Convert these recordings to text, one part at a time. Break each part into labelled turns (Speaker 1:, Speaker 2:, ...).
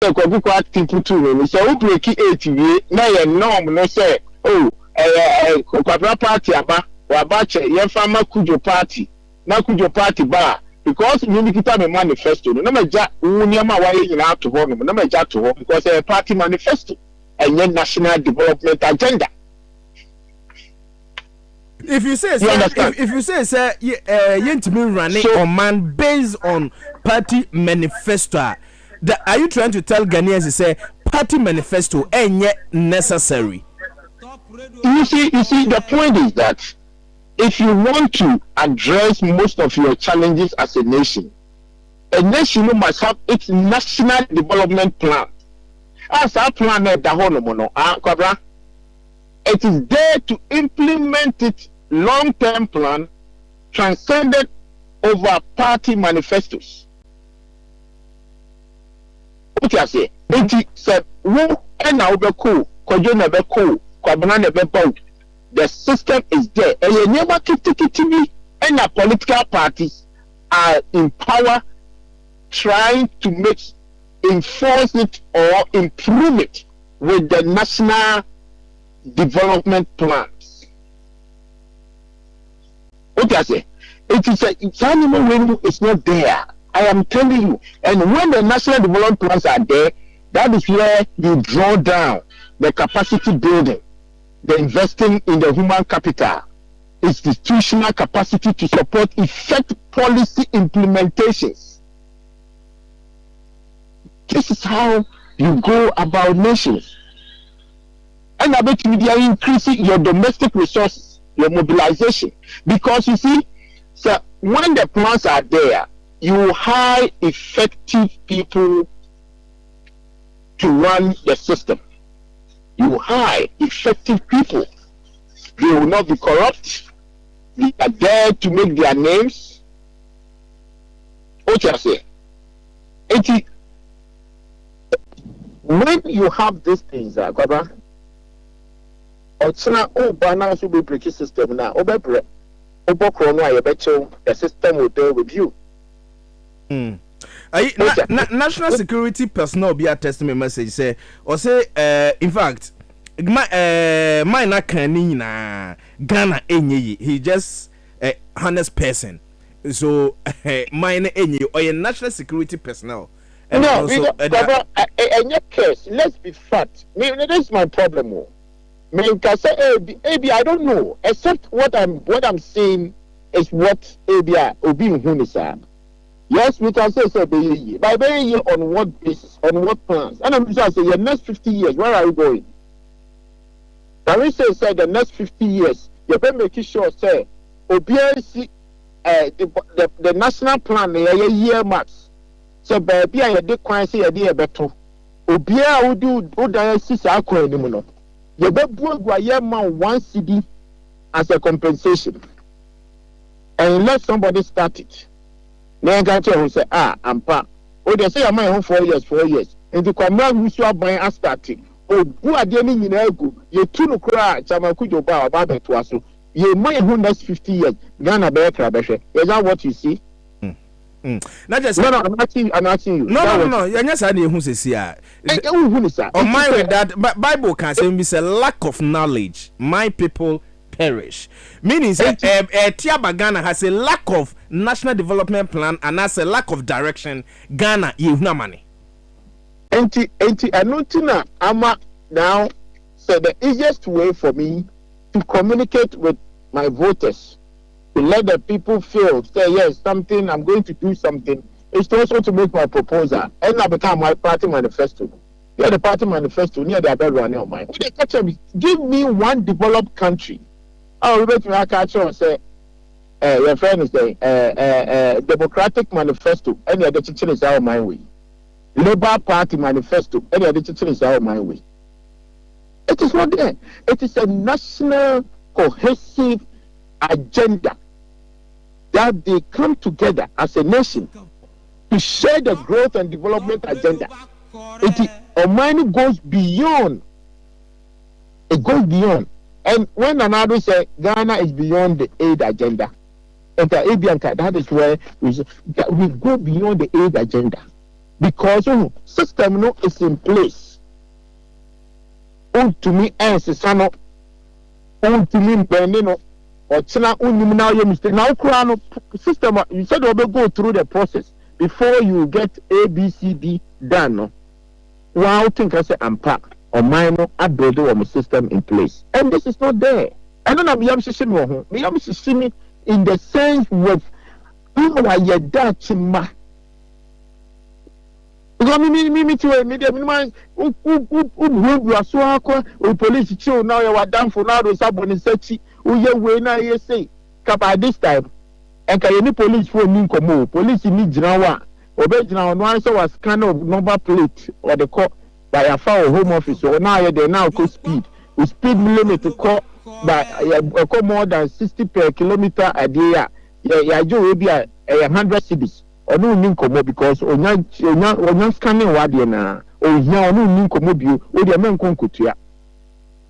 Speaker 1: kwagu kwa tipu tu no so we break 8 wie na ye norm no say oh kwabra party aba wa ba che ye fama kujo party na kujo party ba because you need to me manifesto no ma ja uniama wa ye nyina to ho no ma ja to ho because a party manifesto and national development agenda.
Speaker 2: If you say yentimi running on man based on party manifesto, are you trying to tell Ghanaians say party manifesto ain't yet necessary?
Speaker 1: You see, the point is that if you want to address most of your challenges as a nation must have its national development plan. As our plan it is there to implement its long-term plan transcended over party manifestos. What you say? It said, "Who and now be cool, Kojona be cool, Kwabana be bout." The system is there, and you never keep and the political parties are in power, trying to enforce it or improve it with the national development plans. What I say? It's animal when it's not there. I am telling you. And when the national development plans are there, that is where you draw down the capacity building, the investing in the human capital, institutional capacity to support effective policy implementations. This is how you go about nations. And I bet you are increasing your domestic resources, your mobilization. Because you see, so when the plans are there, you hire effective people to run the system. You hire effective people. They will not be corrupt. They are there to make their names. What I say? When you have these things, the system now, the system will deal with you.
Speaker 2: National security personnel be a testimony message say or say in fact my na kanina Ghana enye he just a honest person so mine enye or a national security personnel.
Speaker 1: And no, in your case, let's be fact. That is my problem. Maybe I don't know. Except what I'm saying is what Obi Hunisa. Yes, we can say by being on what basis, on what plans. And I'm just saying, the next 50 years, where are you going? Can we say the next 50 years, you're making sure say Obi the national plan the year marks. So baby I dey kwan say e dey beto obi a wo do dan sisa akwa ni mu no ye bebu agwaye ma 1 cedi as a compensation and let somebody start it na ga tell say ampa o dey say am 4 years and the kwamra who aban a starting o bu ade ni nyina egu ye tu no kura chama kujo ba beto aso ye ma ye next 50 years Ghana be kra behwe is that what you see?
Speaker 2: Not just
Speaker 1: I'm asking you.
Speaker 2: No. Yes, I didn't say on my way that Bible can say it's a lack of knowledge. My people perish. Meaning, Tiaba Ghana has a lack of national development plan and has a lack of direction. Ghana, you have no money.
Speaker 1: Anuntina Ama now said the easiest way for me to communicate with my voters, to let the people feel, say, yes, something, I'm going to do something, is to also to make my proposal. And I become my party manifesto. Yeah, the party manifesto, near the bed running on mine. Give me one developed country. I'll bet you I catch on say, your friend is saying, Democratic manifesto, any other teaching is our my way. Labour Party manifesto, any other teaching is our my way. It is not there. It is a national cohesive agenda that they come together as a nation to share the growth and development agenda. Omani goes beyond. It goes beyond. And when another say Ghana is beyond the aid agenda, and the Abianca, that is where we go beyond the aid agenda. because system no is in place. To me, sano, to me, benino, or china, now you mistake. Now, system, you said you go through the process before you get A, B, C, D done. No? Wow, think I say unpack or minor, I build a system in place, and this is not there. I don't know. Me am me in the sense with how you that ma. Because me too. Me man who so akwa police chill now. You are down for now. Those abon search. Who you we na you say. Kapa this time. And can you police for me come? Police need jinawa. Obe jinawa no answer was scan of number plate or the call by a file home office. So now you now go speed. We speed limit to call. But I more than 60 per kilometer a day. Yeah, will be 100 cities. Or no ninkomo because onya scanning wadi na o hia no ninkomo bio o de men konkotua.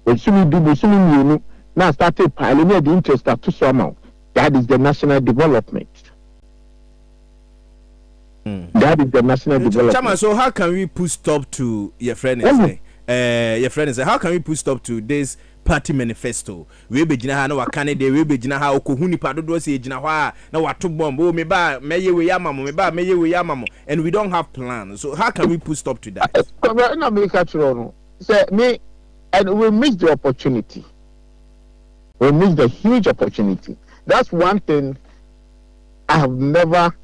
Speaker 1: O sumi mienu na started piling the interest to some amount. That is the national development. That is the national development.
Speaker 2: Chama, so how can we put stop to your friend? Your friend say, how can we put stop to this party manifesto? We be jina ha na wakane de we be jina ha okohuni padodo se jina ha na wato bomb o me ba meye we yamamo me ba meye we yamamo, and we don't have plans. So how can we put stop to that?
Speaker 1: Na me ka tro say me, and we miss the opportunity. We miss the huge opportunity. That's one thing I have never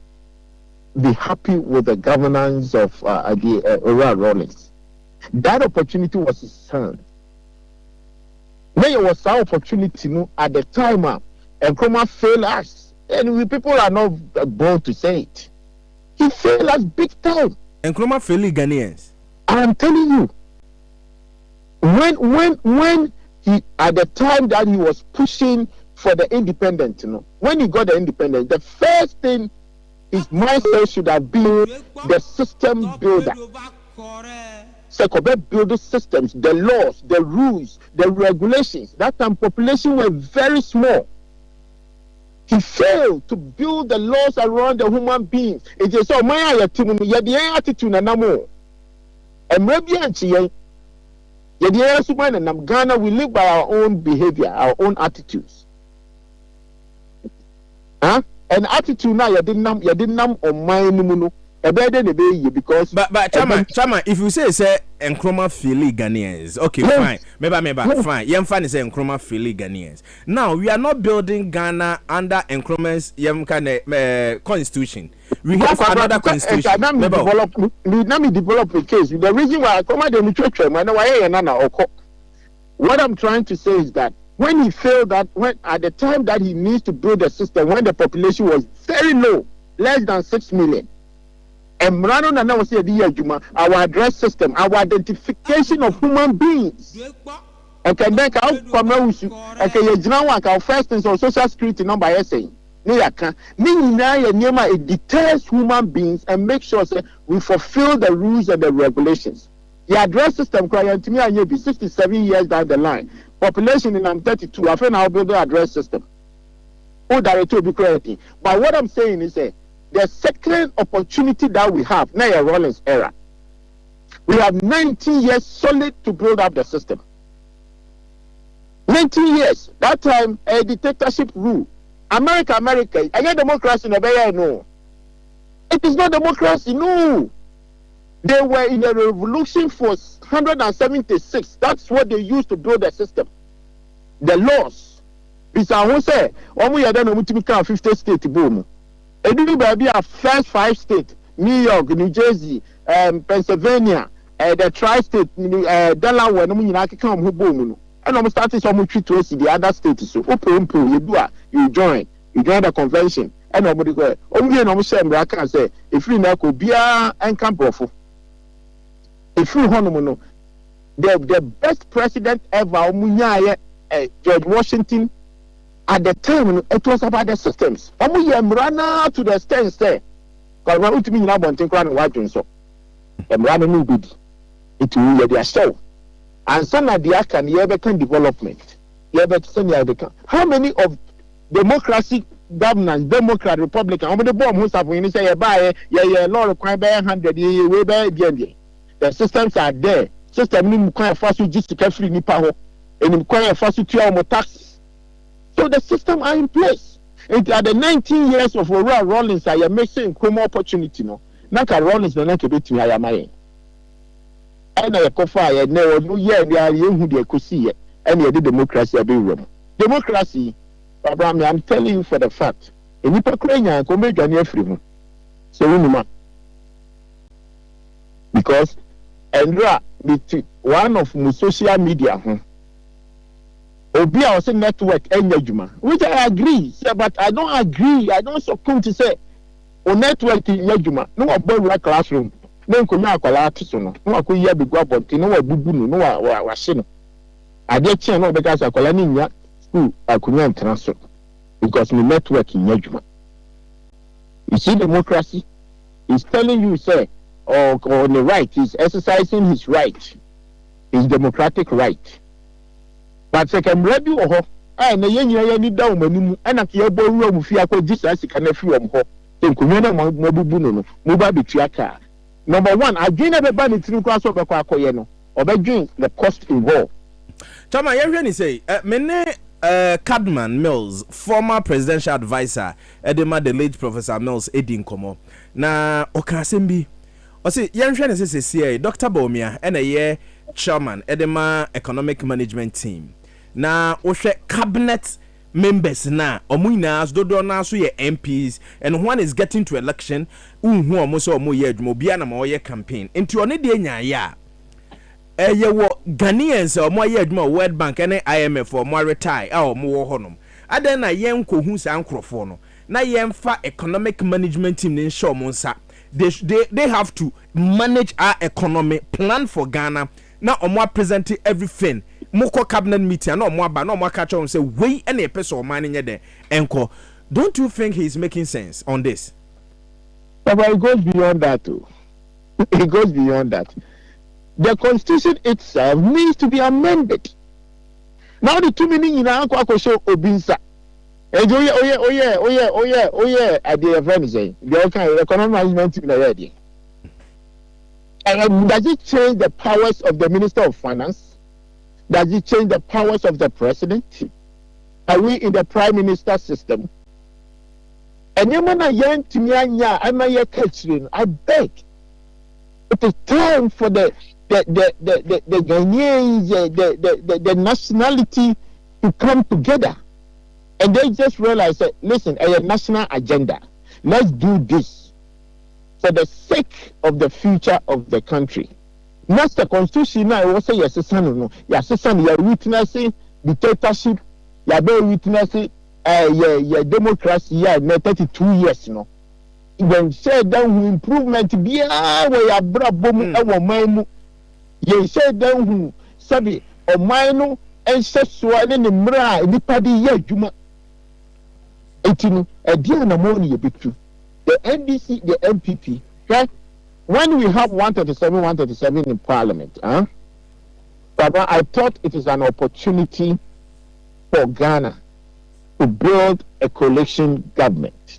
Speaker 1: been happy with the governance of the Oral Rollins. That opportunity was his son. There was our opportunity at the time, and Nkrumah failed us, and we people are not bold to say it. He failed us big time.
Speaker 2: And Nkrumah failed Ghanaians.
Speaker 1: I'm telling you, when he at the time that he was pushing for the independence, when he got the independence, the first thing his mindset should have been the system builder. Build the systems, the laws, the rules, the regulations. That time population were very small. He failed to build the laws around the human beings. It is so my attitude na namo. Ghana, we live by our own behavior, our own attitudes. And attitude now you didn't on my because
Speaker 2: but Chama, if you say Nkrumah fail Ghanaians, okay, yes. Fine, maybe fine. Yem fan say Nkrumah fail Ghanaians. Now we are not building Ghana under Nkrumah's constitution. We have another constitution.
Speaker 1: Let me develop a case. The reason why I come at the what I'm trying to say is that when he failed that, when at the time that he needs to build a system, when the population was very low, less than 6 million. And Mrano Nana was here, our address system, our identification of human beings. And can then come out, our first things on social security number essay. It deters human beings and make sure we fulfill the rules and the regulations. The address system, to me, I be 67 years down the line. Population in I'm 32. I think I'll build the address system. Oh, that will be correct. But what I'm saying is the second opportunity that we have now, a Rollins era, we have 19 years solid to build up the system. 19 years. That time, a dictatorship rule. America, I get democracy in a no. It is not democracy, no. They were in a revolution for 176. That's what they used to build the system. The laws. Bisa who say, we are done with 50 states boom. It will be our first 5 states: New York, New Jersey, Pennsylvania, the tri-state, Delaware, and I'm starting some treat to the other states. So, you join the convention, and nobody go. Only no I can say if you know could be and camp off. If you know the best president ever, George Washington. At the time, it was about the systems. We ran to the stance there. Because we're ultimately not wanting to run so. Running no good. It will be their show. And some of the can development. How many of democracy governance, Democrat, Republican. Over the bomb, who's happening? You say, buy a lot of crime by 100 years, way by the systems are there. System in require fast just to free nipa and require fast to more taxes. So the system are in place. And at the 19 years of Aurora Rollins, I am making more opportunity. No, Naka Rollins, the next bit to I am my. And I coffee, I never know yet. They are young who they could see it. And the democracy be room. Democracy, Abraham, I'm telling you for the fact. In Ukraine, come make any freedom. So, because Andra, one of my social media, Obi I was network engagement, which I agree, but I don't agree. I don't succumb to say, network engagement, no about classroom. No, come out no. No, could you be go about no bubu no washing. I did check no because I call any school I couldn't transfer because my network engagement. You see, democracy is telling you, say, or on the right, he's exercising his right, his democratic right. But second, ready or ho, and the young need down when and a few room fear could just as a can a few of ho. Then Kumena Mobuno, Mubabi Triaka. Number one, I gain everybody through class of a Quacoyeno, or by doing the cost involved.
Speaker 2: Chama, you say, Mene Cadman Mills, former presidential advisor, Edema the late Professor Mills, Edin Komo. Na Okasembi. O say, Yanshane says, Dr. Bomia, and a year chairman, Edema Economic Management Team. Na Oshe cabinet members na omuinas dodo na so ye MPs and one is getting to election unhu omo so omo ye adwuma bia na ma oye campaign enti one de nya ya ye wo Ghanaians omo ye adwuma World Bank and IMF omo retire a omo wo honom adan na yen kohu sa ankrofo no na yen fa economic management team ni show mo nsa they have to manage our economy, plan for Ghana na omo present everything moko cabinet meeting no mo aba no mo catch on say we any person man in there enko. Don't you think he's making sense on this?
Speaker 1: But it goes beyond that too. It goes beyond that. The constitution itself needs to be amended. Now the 2 million in our show obinsa. Oh yeah. At the event saying the economic management team already. Does it change the powers of the Minister of Finance? Does it change the powers of the president? Are we in the prime minister system? And you man young to me I'm a catching. I beg. It is time for the Ghanaians, the nationality to come together. And they just realize that listen, a national agenda. Let's do this for the sake of the future of the country. Not the constitution now will say yes, son, no, yes, son, you're witnessing dictatorship, you're witnessing democracy, 32 years, no. When said down who improvement be where you brought boom our mine, ye said down who sabi or mine and sexual in the mra, the party, yeah, Juma. 18 a dear and a morning, you big two. The NDC, the MPP, okay? When we have 137 in Parliament, Baba, I thought it is an opportunity for Ghana to build a coalition government.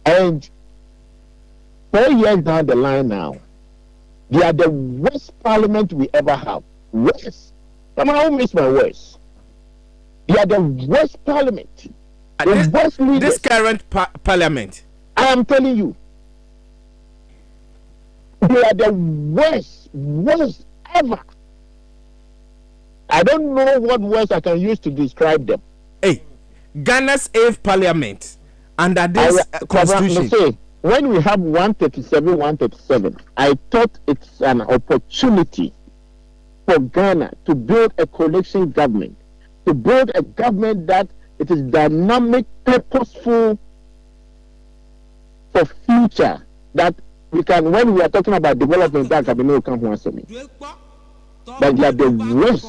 Speaker 1: And 4 years down the line now, they are the worst Parliament we ever have. Worst. I don't miss my words. They are the worst Parliament.
Speaker 2: This current Parliament.
Speaker 1: I am telling you. They are the worst ever. I don't know what words I can use to describe them.
Speaker 2: Hey, Ghana's 8th Parliament under this constitution.
Speaker 1: Say, when we have 137, I thought it's an opportunity for Ghana to build a coalition government, to build a government that it is dynamic, purposeful for future that we can, when we are talking about development, that can be no come once me. But they are the worst,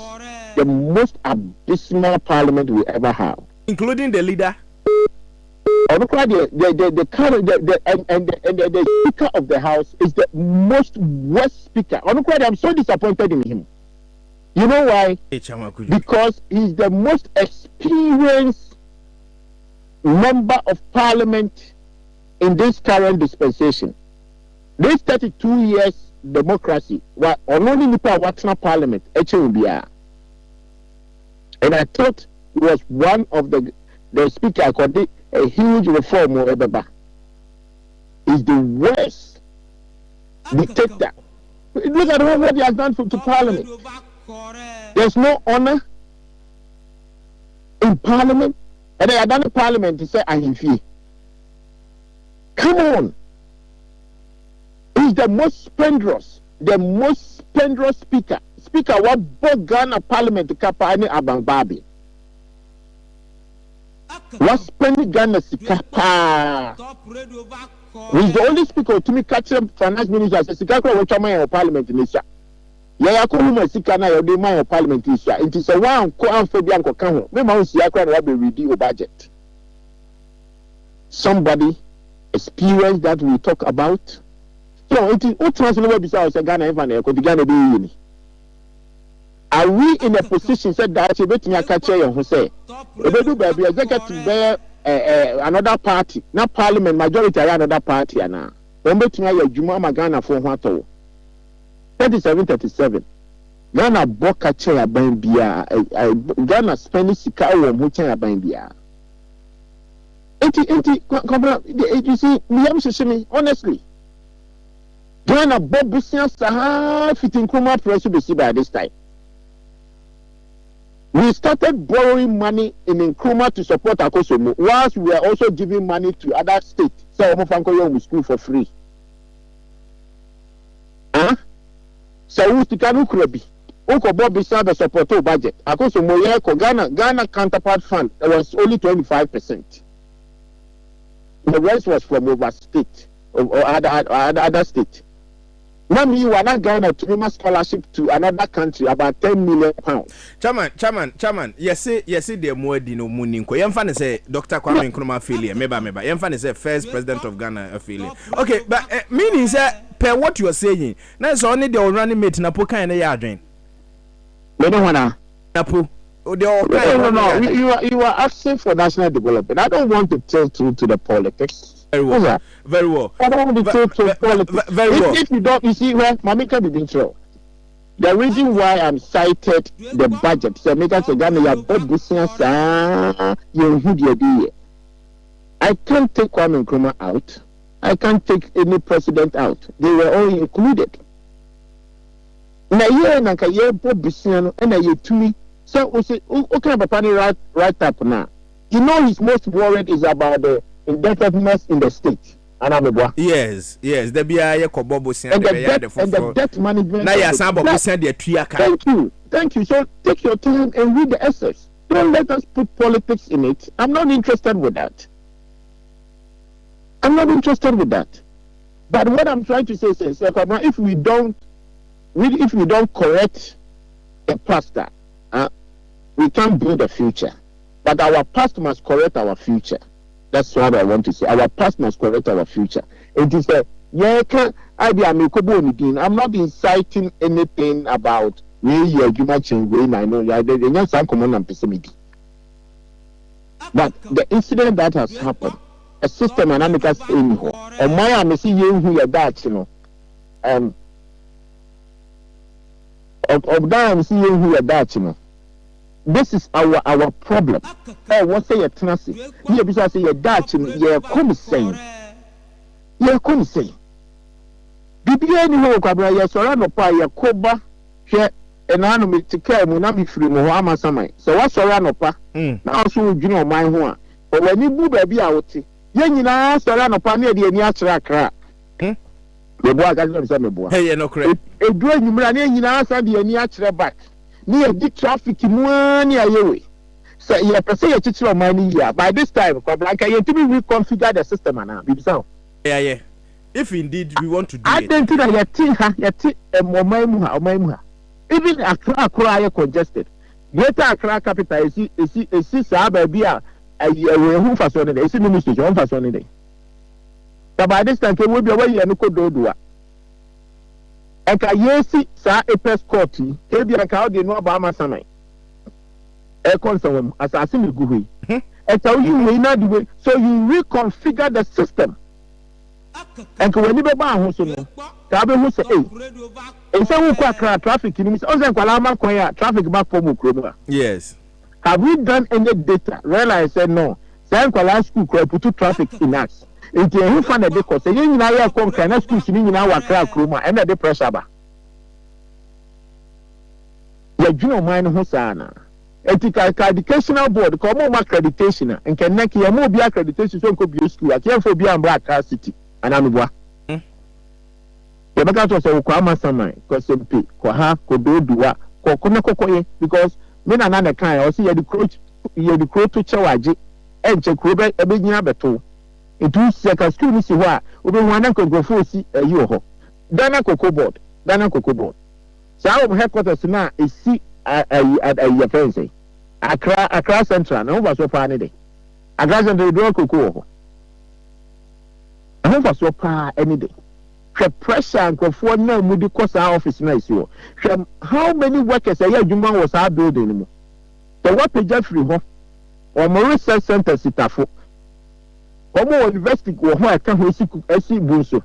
Speaker 1: the most abysmal Parliament we ever have,
Speaker 2: including the leader.
Speaker 1: The Speaker of the House is the most worst Speaker. I'm so disappointed in him. You know why? Because he's the most experienced member of parliament in this current dispensation. This 32 years democracy, what only nipa watching parliament, and I thought it was one of the speaker called a huge reform or whatever. Is the worst dictator. Look at what he has done to parliament. There's no honor in parliament. And they have done the parliament to say, I'm here. Come on. He's the most splendorous speaker. Speaker, what both Ghana parliament to Kapa and Abang Babi. What spending Ghana Sikapa? He's the only speaker to me catch him finance minister as a Sikaka which my parliament in Asia. Ya Yakuma Sikana, your day my parliament is here. It is a one co amphibian can. Remember, Siaka will be ready budget. Somebody experience that we talk about. So it is what transfer besides Ghana and Ghana be. Are we in a position said that you bet me a catcher who say, baby, executive bear another party, not parliament majority another party, and now. Don't bet me a Juma Magana for what 37. Ghana boka chair bambia, Ghana Spanish Sikawa Mucha bambia. 80, you see, me honestly. Ghana Bob Busia Sahar fitting Kuma press to by this time. We started borrowing money in Nkrumah to support Akosomo, whilst we are also giving money to other states. So, Omofanko school for free. So, we can Ukrabi. Oko Bob Bisa the support budget. Akosomo, Ghana counterpart fund, it was only 25%. The rest was from overstate or other state. Now you are not going to give a scholarship to another country about £10 million.
Speaker 2: Chairman, yes, the more dino muninko. Yemfane say Dr. Kwame Nkrumah affiliate, meba. Yemfane say first president of Ghana affiliate. Okay, but meaning say per what you are saying, now it's only the running mate na poka and yarding.
Speaker 1: No,
Speaker 2: Napu.
Speaker 1: No. You are asking for national development. I don't want to tilt to the politics.
Speaker 2: Very well.
Speaker 1: I don't want to tilt to politics.
Speaker 2: Very well.
Speaker 1: If you don't, you see where Mamika be control. The reason why I'm cited the budget, so make us a Ghana, you both business, I can't take Kwame Nkrumah out. I can't take any president out. They were all included. Na year na ka year both business and a year to me. So we say, okay, but right up now. You know, his most worried is about the indebtedness in the state.
Speaker 2: Yes. There be a kobobo
Speaker 1: and the debt management.
Speaker 2: Now, yes,
Speaker 1: Thank you. So take your time and read the essays. Don't let us put politics in it. I'm not interested with that. But what I'm trying to say is, if we don't correct the past, we can't build a future. But our past must correct our future. That's what I want to say. Our past must correct our future. It is I'm not inciting anything about but the incident that has happened, a system and I'm saying or my I'm seeing who you're that, of that I'm seeing who you're that, This is our problem. What say a tenacity? Here, because say a Dutch, you're saying. Did you anywhere, Cabra? Yes, or no pie, a coba, share an enemy to care, Munami free Mohama Samai. So what's Soranopa? Now, so you know my one. But when you move a be out, Yanina, Soranopa near the Niatra. The boy got some boy.
Speaker 2: Hey, no credit.
Speaker 1: A drain you ran in answer the Niatra back. Near the traffic in one year. So you have to say a teacher of money here. By this time, Cablanca, you have to reconfigure the system and now.
Speaker 2: Yeah. If indeed we want to do
Speaker 1: I don't think that even Accra congested. Greater Accra capital is baby a who for Sunday. It's ministry on for Sunday. So by this time, we will be away and go do. Eka yesi sa apes court ebi aka o de no ba ma sanai e concern assassin guhui tell you may not do it. So you reconfigure the system. And when you be bound, so no, Kabe who say, and so we quite traffic in this. Also, Kalama Koya traffic back from Ukraine.
Speaker 2: Yes.
Speaker 1: Have we done any data? Realize said no. San Kuala school could put traffic in us. If you find a because you know you come can school sitting in our crowd kroma and the pressure ba. Ya juno mind ho sana. Ethical educational board come more accreditation and can make you more be accreditation so could be school. I can't for be in Black City and Anubwa. The back to say ko amasama ko sempi ko ha ko do duwa ko kuna kokoye because me na na kan o see you the coach to chawaje and check ko be nyina beto. It was second school is where we want to go for see a year. Dana Cocoa Board. So our headquarters now is see at your friends. Accra Central, no was so far any day. Accra Central, do cocoa. I hope I so far any day. The pressure and conform no moody cost our office nice. How many workers a year Juma was our building? The what page Jeffrey or Maurice Center Sitafo. Omo university go ho aka ho esi bunso.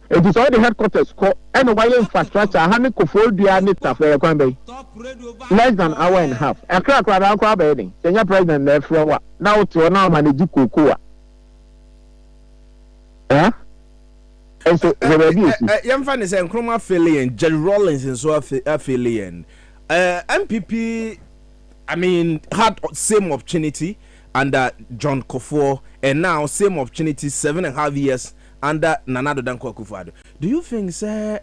Speaker 1: It is all the headquarters call and why infrastructure hani ko for dua ni tafe kwan be. Less than an hour and a half. Akra kwa be den. Senior president na efro wa. Na oto na manage kokoa. And so
Speaker 2: Yamfa is Nkrumah affiliate, Jerry Rawlings and so affiliate. MPP I mean had same opportunity under John Kufuor, and now same opportunity 7.5 years under Nana Addo Dankwa Akufo-Addo. Do you think, sir?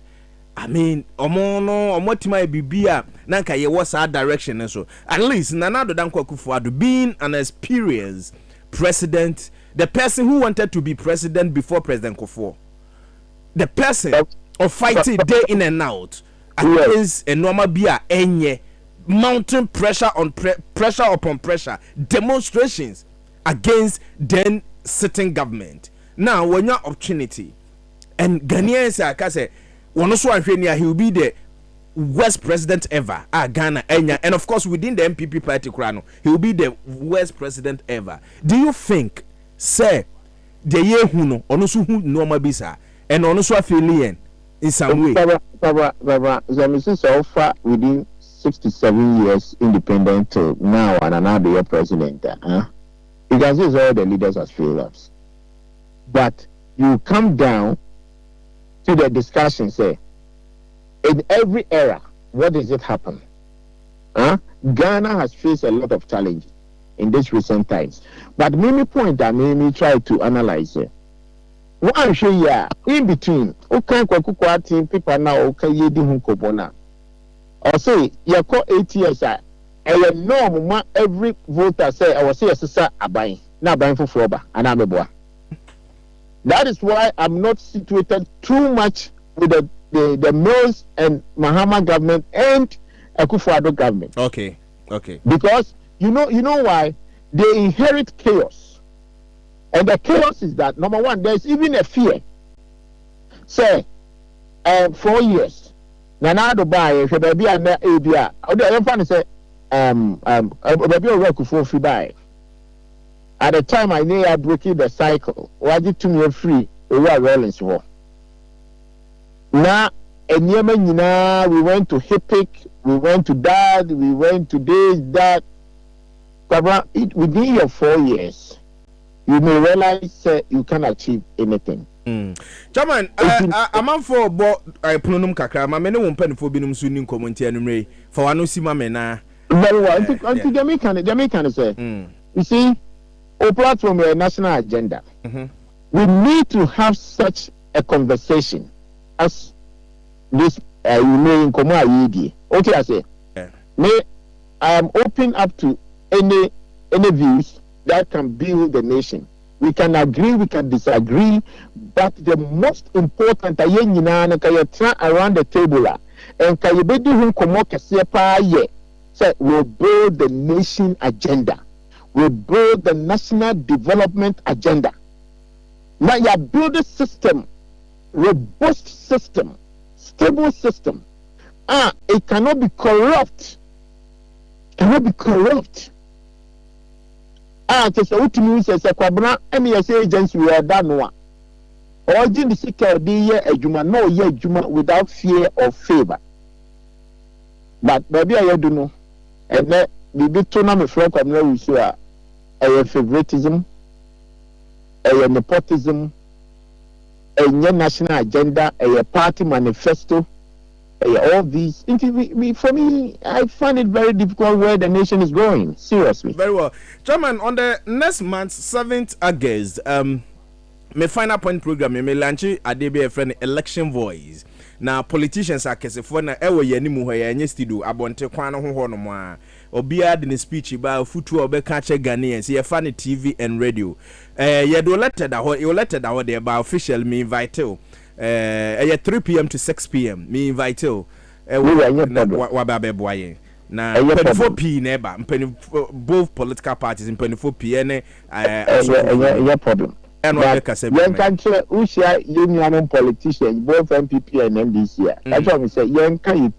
Speaker 2: I mean, omotima bibia nanka ye was our direction and so. At least Nana Addo Dankwa Akufo-Addo being an experienced president, the person who wanted to be president before President Kufuor, the person of fighting day in and out against a normal bia enye. Mounting pressure on pressure upon pressure, demonstrations against then sitting government. Now, when your opportunity and Ghanaians are say one also he will be the worst president ever. Ghana, and of course within the MPP party, he will be the worst president ever. Do you think, say, the year who no, also who normal bisa and also affiliate in some way?
Speaker 1: Baba, the so far within 67 years independent till now and another year president. You can see all the leaders as failures. But you come down to the discussion, say, in every era, what does it happen? Ghana has faced a lot of challenges in these recent times. But many point that made me try to analyze it. One show ya in between, okay, people now, okay, ye di hunkobona. Or say, you call 8 years, I know every voter say, I was say, sister, I buy, not buying for Floba, and I'm a boy. That is why I'm not situated too much with the Mills and Mahama government and Akufo-Addo government.
Speaker 2: Okay.
Speaker 1: Because you know why they inherit chaos, and the chaos is that number one, there is even a fear. Say, 4 years. Nana Addo buy she baby and abia o dey fan say baby o work for free buy at the time I knew I breaking the cycle waji to me free over Rawlings war na enyema nyina we went to Hippic, we went to that, we went to this that within your 4 years you may realize you can achieve anything.
Speaker 2: Chairman, I'm for Punum Kakra, my many won't pen for Binum Sunni commentary for one who see my mena.
Speaker 1: Very well, until Jamaican say, you see, a platform a national agenda. We need to have such a conversation as this you may in Komwa. Okay, I say, I am open up to any views that can build the nation. We can agree, we can disagree, but the most important is around the table and say we build the nation agenda, we build the national development agenda. Now you build a system, robust system, stable system. It cannot be corrupt. Ah, to say ultimate says a quabra, and yes, agency we are done one. Or did the sicker be ye a juma, no ye juma without fear or favor. But maybe I do know, and let the big tournament from we see a favoritism, a nepotism, a national agenda, a party manifesto. All these, for me, I find it very difficult where the nation is going. Seriously.
Speaker 2: Very well, Chairman. On the next month, 7th August, my final point program, me launch a DBA friend election voice. Now politicians are kesefo na ewo yani mu hoya nye studio abonte kwan no ho no mo obia de ne speech ba futu obeka che Ghanaians ye fa ne TV and radio. Ye do letted da ho, you letted da ho there by official me invite you. 3 p.m. to 6 p.m. me invite you. Wa ba be boye. Na 24 p neba both political parties in 24 p ne
Speaker 1: problem. And when country Usia union politicians, both MPP and MDC, that's why we say young can you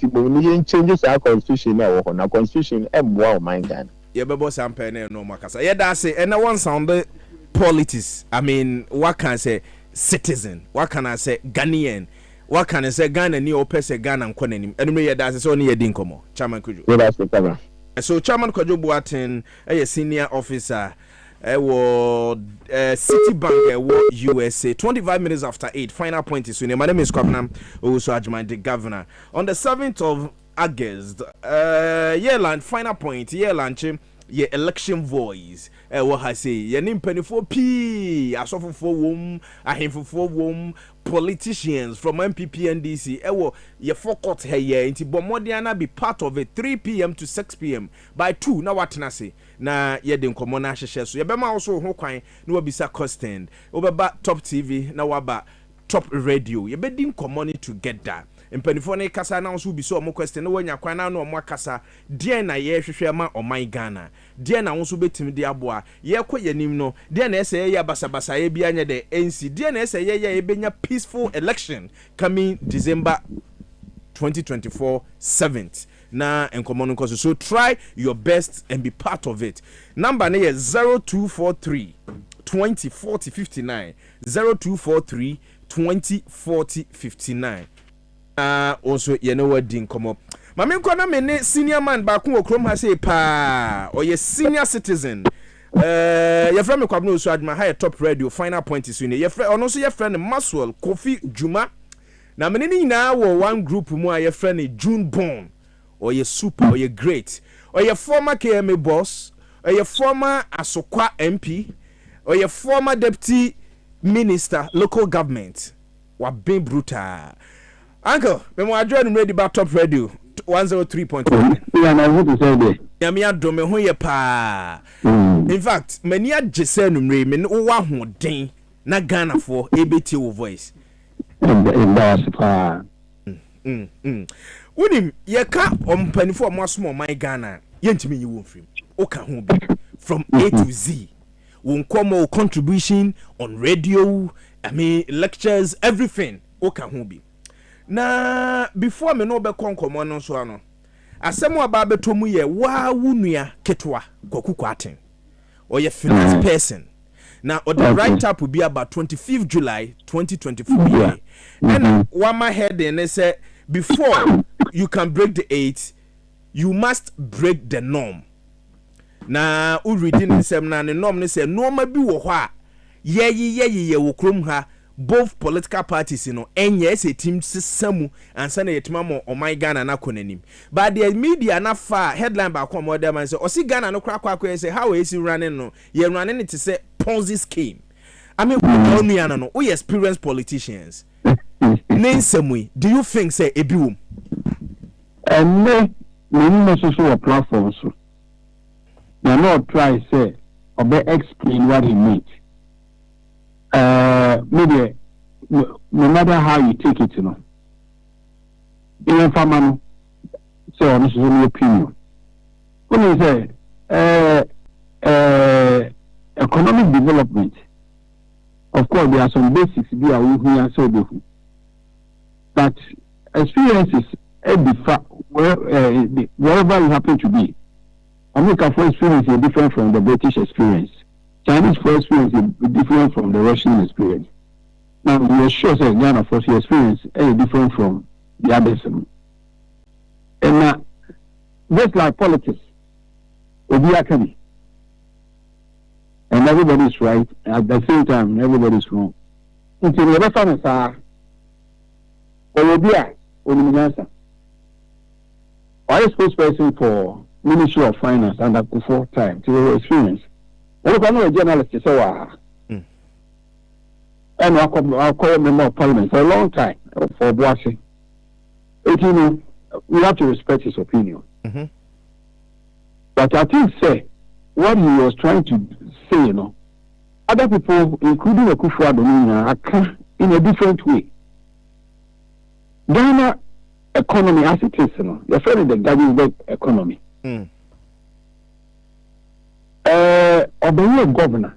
Speaker 1: changes our constitution now on our constitution and wow my God.
Speaker 2: Yeah, but some penny no makasa. Yeah, that's it. And I want sound politics. I mean, what can I say citizen? What can I say Ghanaian? What can I say Ghana ni opese Ghana nkwane and me that's only a dinkomo. Chairman Kojo.
Speaker 1: Yeah, that's the cover.
Speaker 2: So Chairman Kojo Boateng, a senior officer. Citibank USA 25 minutes after 8. Final point is my name is Kwabena also adjourned the governor on the 7th of August. Yearland final point year launching your election voice. What I say your name penny for P asofo for wom ahemfo for wom politicians from MPP and DC. Your forecast here into Bomodiana be part of it 3 p.m. to 6 p.m. by 2. Now what na say na ye den komo na hyehyɛ so ye bema also ho kwan na wabisa constant obeba top TV na waba top radio ye be din komo ni together mpanifo ne kasa na also bi so omo question na wanya kwan na omo kasa de na ye hwehwe ma oman Ghana de na wonso betimi de aboa ye kɔ yanim no de na ese ye basabasa ye bi anya de NC de na ese ye benya peaceful election coming December 2024 7th. Na enkomo nko so try your best and be part of it. Number na 0243 20 40 59 0243 20 40 59. Also you know what din come up. Mama nko na me ne senior man ba ko okrom ha say pa or ye senior citizen. Your friend me Kwabena Osu Adjuma high top radio final point is your friend ono so your friend Maxwell Kofi Juma. Na me ni na wo one group mu a your friend June Born. Or you super, or you great, or your former KMA boss, or your former Asokwa MP, or your former deputy minister, local government. What being brutal. Uncle, when I join ready about top radio 103.1.
Speaker 1: Yeah, I want to say that.
Speaker 2: Yamia dome ho ye pa. In fact, many a jesen me no wa ho den na Ghana for ABT voice. Unim yeka ompanifo omaso my Ghana yentimi yiwo mfim oka ho bi from A to Z won come contribution on radio, I mean lectures, everything oka ho bi na before me no be konkomo no so ano asemo aba betomu ye wa wunua ketwa Kwaku Aten or ye finance person now or the write up will be about 25th July 2024 and one my head and they say before you can break the 8, you must break the norm. Na u reading the same na the norm say norm bi wo ho a ye wo krom ha both political parties enye say team sisamu ansa na yetima mo oman Ghana na konanim but the media na fa headline ba kwa modern man say osi Ghana no kra say how is he running no ye running it say Ponzi scheme. I mean we experienced politicians. Do you think say ebiwum?
Speaker 1: And me social platforms. They not try say or they explain what he means. Maybe no matter how you take it, even farmer say on this is only opinion. When you say economic development, of course there are some basics we are so different. But experiences wherever you happen to be, America for experience is different from the British experience.
Speaker 3: Chinese experience is different from the Russian experience. Now, we are sure that Ghana first experience is different from the others. And just like politics, and everybody's right, at the same time, everybody's wrong. Until the reference are, or I spokesperson for Ministry of Finance and at before time to experience. What can a journalist say? And I'll call a member of parliament for a long time for Boise. We have to respect his opinion.
Speaker 2: Mm-hmm.
Speaker 3: But I think, say, what he was trying to say, other people, including the Kufuor, are in a different way. Ghana economy as it is, you're saying the Ghanaian economy. Or the governor